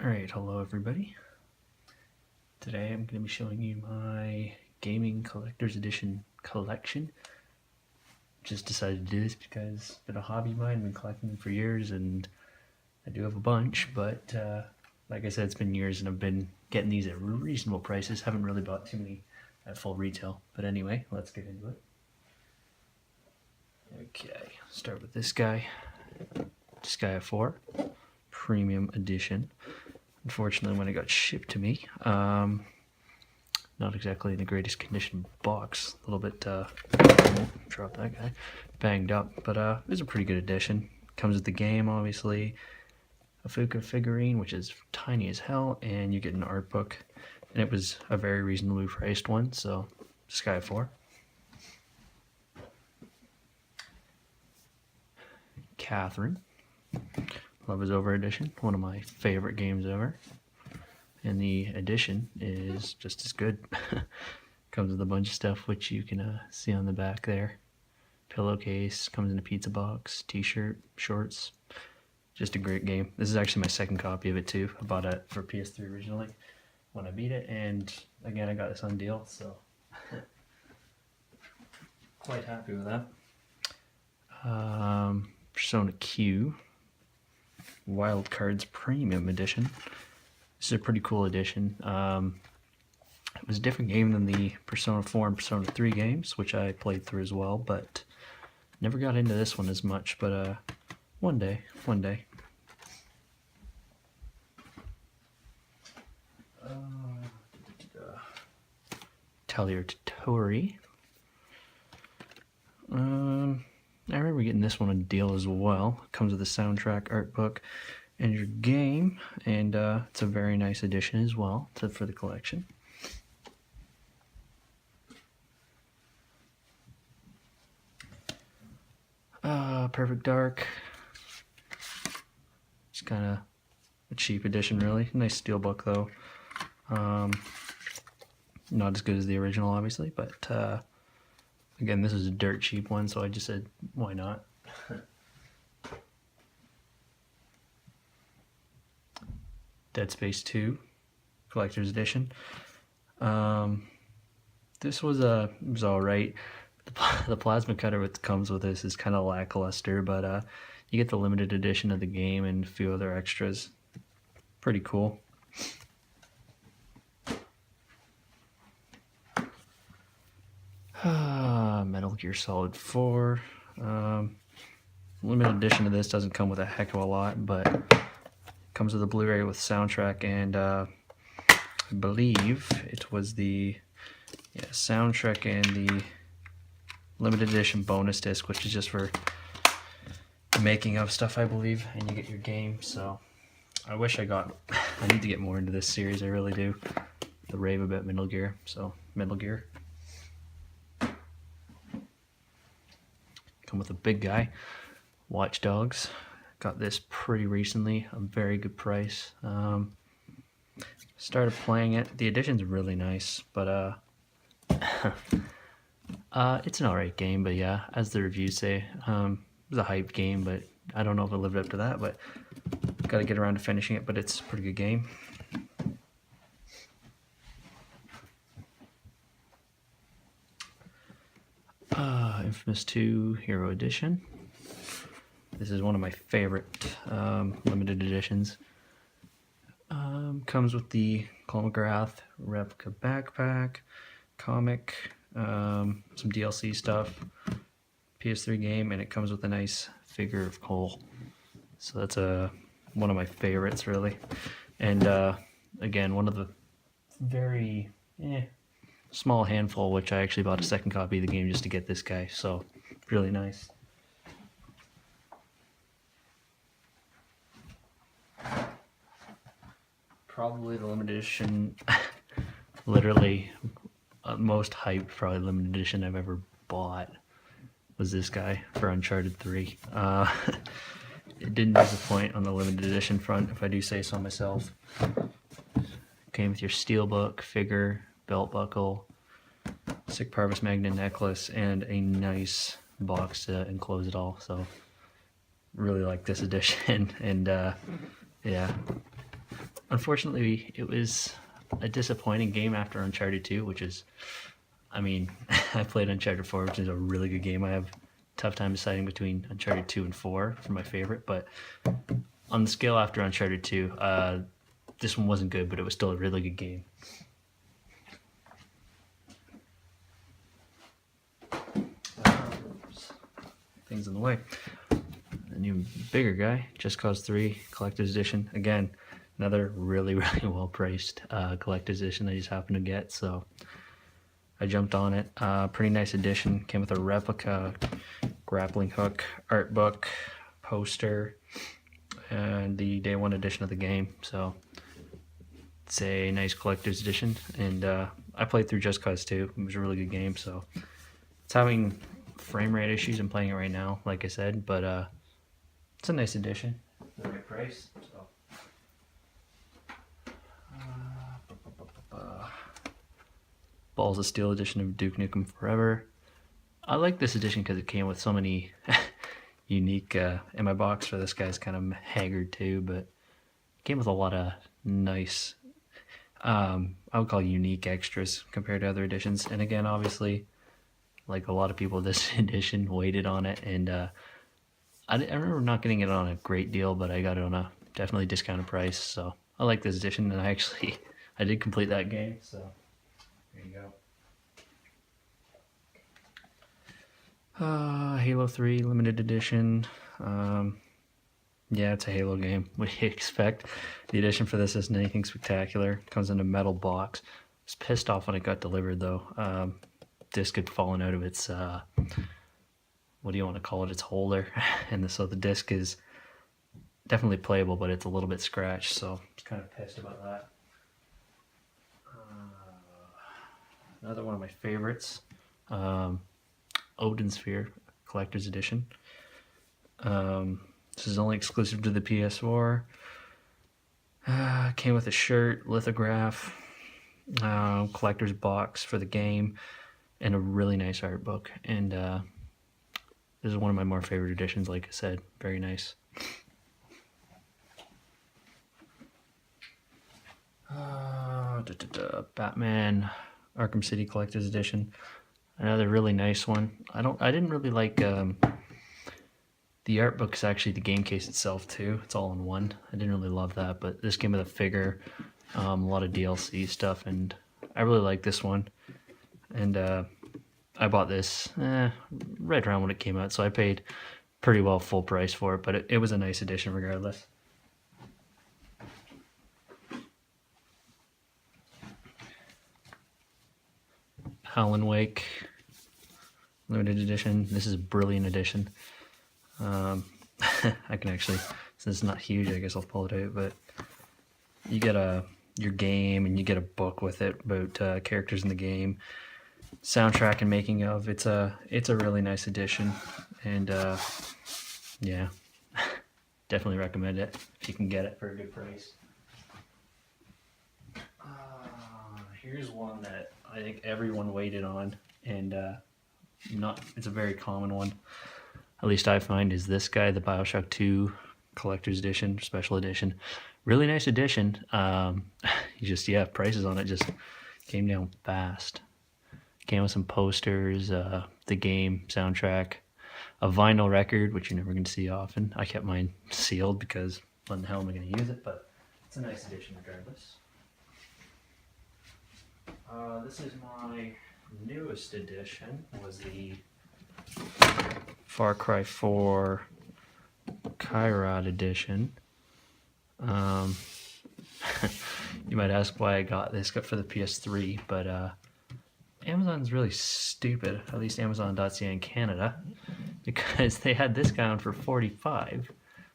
Alright, hello everybody. Today I'm going to be showing you my Gaming Collector's Edition collection. Just decided to do this because it's been a hobby of mine. I've been collecting them for years and I do have a bunch, but like I said, it's been years and I've been getting these at reasonable prices. Haven't really bought too many at full retail. But anyway, let's get into it. Okay, start with this guy. Disgaea 4 Premium Edition. Unfortunately, when it got shipped to me, not exactly in the greatest condition box. A little bit, drop that guy, banged up, but it was a pretty good edition. Comes with the game, obviously, a Fuka figurine, which is tiny as hell, and you get an art book. And it was a very reasonably priced one, so Disgaea 4. Catherine. Love is Over edition, one of my favorite games ever. And the edition is just as good. Comes with a bunch of stuff which you can see on the back there. Pillowcase, comes in a pizza box, t-shirt, shorts. Just a great game. This is actually my second copy of it too. I bought it for PS3 originally when I beat it, and again I got this on deal, so quite happy with that. Persona Q Wild Cards Premium Edition. This is a pretty cool edition. It was a different game than the Persona 4 and Persona 3 games, which I played through as well, but never got into this one as much, but one day. Talia Tottori. I remember getting this one on deal as well. It comes with a soundtrack, art book, and your game, and it's a very nice edition as well for the collection. Perfect Dark. It's kind of a cheap edition, really. Nice steelbook though. Not as good as the original, obviously, but again, this is a dirt cheap one, so I just said, why not? Dead Space 2 Collector's Edition. This was alright. The plasma cutter that comes with this is kind of lackluster, but you get the limited edition of the game and a few other extras. Pretty cool. Metal Gear Solid 4. Limited edition of this doesn't come with a heck of a lot, but it comes with a Blu-ray with soundtrack, and I believe it was the soundtrack and the limited edition bonus disc, which is just for the making of stuff, I believe, and you get your game. So I wish I need to get more into this series, I really do. The rave about Metal Gear, so Metal Gear. Come with a big guy. Watch Dogs. Got this pretty recently, a very good price. Started playing it. The edition's really nice, but it's an alright game, but yeah, as the reviews say, it was a hyped game, but I don't know if it lived up to that, but gotta get around to finishing it, but it's a pretty good game. Infamous 2 Hero Edition. This is one of my favorite limited editions. Comes with the Cole McGrath replica backpack, comic, some DLC stuff, PS3 game, and it comes with a nice figure of Cole. So that's one of my favorites, really. And again, one of the very small handful, which I actually bought a second copy of the game just to get this guy, so really nice. Probably the limited edition, literally most hyped, probably limited edition I've ever bought was this guy for Uncharted 3. It didn't disappoint on the limited edition front, if I do say so myself. Came with your steelbook, figure, belt buckle, Sic Parvis Magna necklace, and a nice box to enclose it all. So really like this edition, and yeah, unfortunately, it was a disappointing game after Uncharted 2, which is, I mean, I played Uncharted 4, which is a really good game. I have a tough time deciding between Uncharted 2 and 4 for my favorite, but on the scale after Uncharted 2, this one wasn't good, but it was still a really good game. Things in the way. A new bigger guy, Just Cause 3 Collector's Edition. Again, another really well priced collector's edition I just happened to get, so I jumped on it. Pretty nice edition. Came with a replica grappling hook, art book, poster, and the day one edition of the game. So it's a nice collector's edition, and I played through Just Cause 2. It was a really good game, so it's having frame rate issues. I'm playing it right now, like I said, but it's a nice edition. The right price. So. Balls of Steel edition of Duke Nukem Forever. I like this edition because it came with so many unique. In my box for this guy's kind of haggard too, but it came with a lot of nice. I would call unique extras compared to other editions. And again, obviously, like a lot of people, this edition waited on it, and I remember not getting it on a great deal, but I got it on a definitely discounted price. So I like this edition, and I did complete that game. So there you go. Halo 3 limited edition. Yeah, it's a Halo game. What do you expect? The edition for this isn't anything spectacular. It comes in a metal box. I was pissed off when it got delivered though. Disc had fallen out of its what do you want to call it? Its holder, and so the disc is definitely playable, but it's a little bit scratched. So I was kind of pissed about that. Another one of my favorites, Odin Sphere Collector's Edition. This is only exclusive to the PS4. Came with a shirt, lithograph, collector's box for the game, and a really nice art book. And this is one of my more favorite editions, like I said. Very nice. Batman Arkham City Collector's Edition. Another really nice one. I didn't really like the art book is actually the game case itself too. It's all in one. I didn't really love that, but this came with a figure, a lot of DLC stuff, and I really like this one. And I bought this right around when it came out, so I paid pretty well full price for it, but it was a nice edition regardless. Alan Wake limited edition. This is a brilliant edition. I can actually, since it's not huge, I guess I'll pull it out, but you get your game, and you get a book with it about characters in the game, soundtrack and making of. It's a really nice edition, and yeah, definitely recommend it if you can get it for a good price. Here's one that I think everyone waited on, and it's a very common one, at least I find, is this guy, the BioShock 2 Collector's Edition, Special Edition. Really nice edition. Prices on it just came down fast. Came with some posters, the game soundtrack, a vinyl record, which you're never going to see often. I kept mine sealed because when the hell am I going to use it? But it's a nice edition regardless. This is my newest edition. Was the Far Cry 4 Kairad edition. You might ask why I got this for the PS3, but Amazon's really stupid, at least Amazon.ca in Canada, because they had this guy on for $45,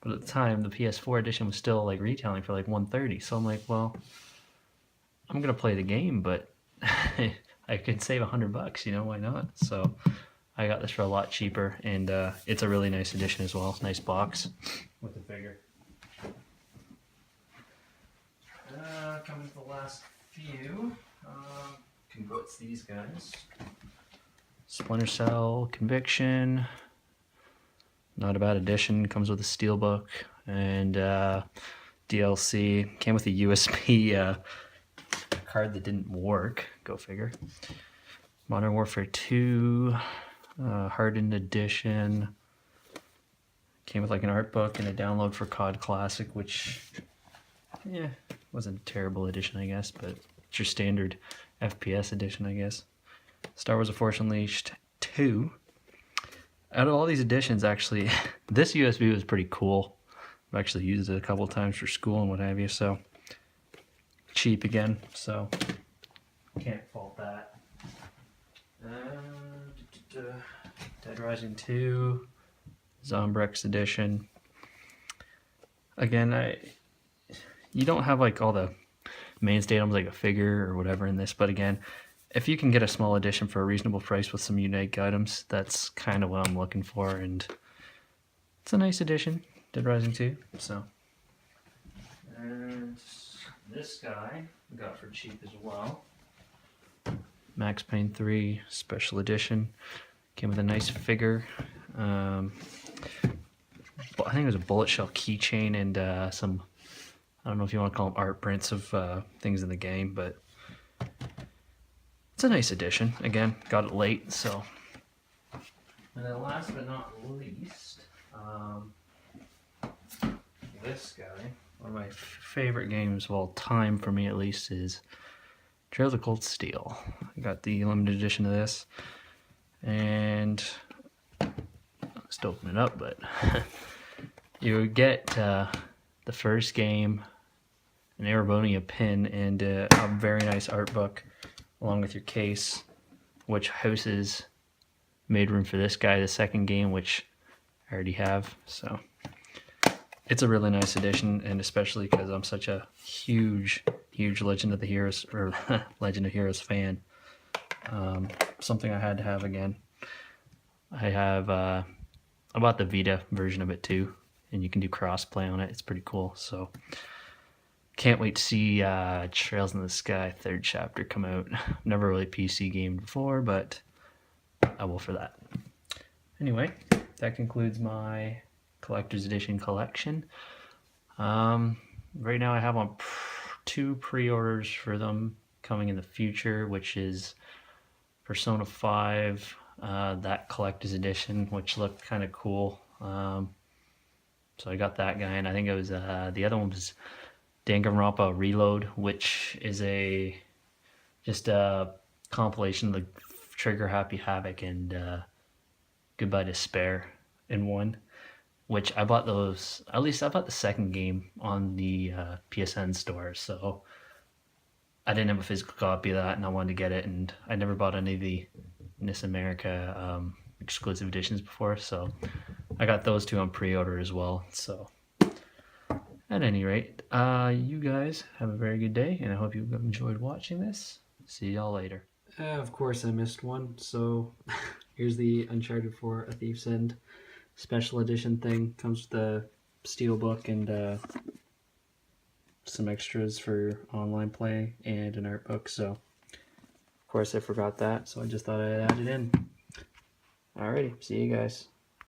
but at the time the PS4 edition was still like retailing for like $130. So I'm like, well, I'm gonna play the game, but I could save $100, you know, why not? So I got this for a lot cheaper, and it's a really nice edition as well. Nice box with the figure. Coming to the last few, what's these guys? Splinter Cell Conviction, not a bad edition. Comes with a steelbook, and DLC. Came with a USB card that didn't work. Go figure. Modern Warfare 2, Hardened Edition. Came with like an art book and a download for COD Classic, which, yeah, wasn't a terrible edition, I guess, but it's your standard FPS edition, I guess. Star Wars: The Force Unleashed 2. Out of all these editions, actually, this USB was pretty cool. I've actually used it a couple of times for school and what have you, so cheap again, so can't fault that. Dead Rising 2, Zombrex edition. Again, you don't have like all the mainstay items like a figure or whatever in this, but again, if you can get a small edition for a reasonable price with some unique items, that's kind of what I'm looking for, and it's a nice edition, Dead Rising 2, so. And this guy I got for cheap as well. Max Payne 3 Special Edition. Came with a nice figure. I think it was a bullet shell keychain and some, I don't know if you want to call them art prints of things in the game, but it's a nice edition. Again, got it late, so. And then last but not least, this guy, one of my favorite games of all time, for me at least, is Trails of Cold Steel. I got the limited edition of this, and I'll just open it up, but you get the first game, an Erebonia pin, and a very nice art book along with your case, which houses Made Room for This Guy, the second game, which I already have, so it's a really nice edition, and especially because I'm such a huge Legend of the Heroes, or Legend of Heroes fan. Something I had to have again. I bought the Vita version of it too, and you can do crossplay on it. It's pretty cool, so can't wait to see Trails in the Sky 3rd chapter come out. Never really PC gamed before, but I will for that. Anyway, that concludes my collector's edition collection. Right now I have on 2 pre-orders for them coming in the future, which is Persona 5, that collector's edition, which looked kind of cool. So I got that guy, and I think it was the other one was Danganronpa Reload, which is just a compilation of the Trigger Happy Havoc and Goodbye Despair in one. Which I bought those, at least I bought the second game on the PSN store, so I didn't have a physical copy of that, and I wanted to get it, and I never bought any of the NIS America exclusive editions before, so I got those 2 on pre-order as well. So at any rate, you guys have a very good day, and I hope you enjoyed watching this. See y'all later. Of course I missed one, so here's the Uncharted 4 A Thief's End special edition thing. Comes with the steelbook and some extras for online play and an art book, so of course I forgot that, so I just thought I'd add it in. Alrighty, see you guys.